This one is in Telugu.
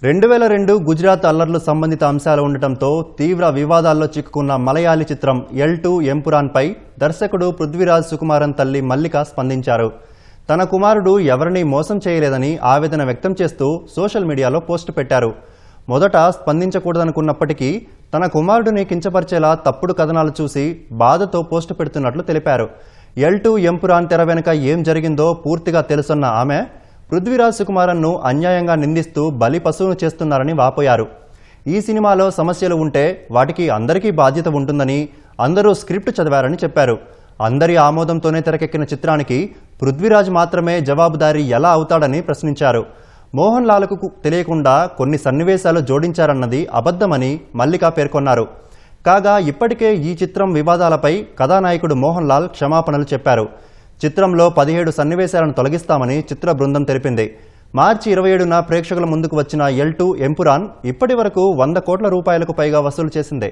2002 గుజరాత్ అల్లర్లు సంబంధిత అంశాలు ఉండటంతో తీవ్ర వివాదాల్లో చిక్కుకున్న మలయాళీ చిత్రం ఎల్2 ఎంపురాన్పై దర్శకుడు పృథ్వీరాజ్ సుకుమారన్ తల్లి మల్లిక స్పందించారు. తన కుమారుడు ఎవరినీ మోసం చేయలేదని ఆవేదన వ్యక్తం చేస్తూ సోషల్ మీడియాలో పోస్ట్ పెట్టారు. మొదట స్పందించకూడదనుకున్నప్పటికీ తన కుమారుడిని కించపరిచేలా తప్పుడు కథనాలు చూసి బాధతో పోస్టు పెడుతున్నట్లు తెలిపారు. ఎల్2 ఎంపురాన్ తెర వెనుక ఏం జరిగిందో పూర్తిగా తెలుసున్న ఆమె పృథ్వీరాజ్ సుకుమారన్ను అన్యాయంగా నిందిస్తూ బలి పశువును చేస్తున్నారని వాపోయారు. ఈ సినిమాలో సమస్యలు ఉంటే వాటికి అందరికీ బాధ్యత ఉంటుందని, అందరూ స్క్రిప్ట్ చదివారని చెప్పారు. అందరి ఆమోదంతోనే తెరకెక్కిన చిత్రానికి పృథ్వీరాజ్ మాత్రమే జవాబుదారీ ఎలా అవుతాడని ప్రశ్నించారు. మోహన్ లాల్కు తెలియకుండా కొన్ని సన్నివేశాలు జోడించారన్నది అబద్ధమని మల్లిక పేర్కొన్నారు. కాగా ఇప్పటికే ఈ చిత్రం వివాదాలపై కథానాయకుడు మోహన్ లాల్ క్షమాపణలు చెప్పారు. చిత్రంలో 17 సన్నివేశాలను తొలగిస్తామని చిత్ర బృందం తెలిపింది. మార్చి 27న ప్రేక్షకుల ముందుకు వచ్చిన ఎల్2 ఎంపురాన్ ఇప్పటి వరకు 100 కోట్ల రూపాయలకు పైగా వసూలు చేసింది.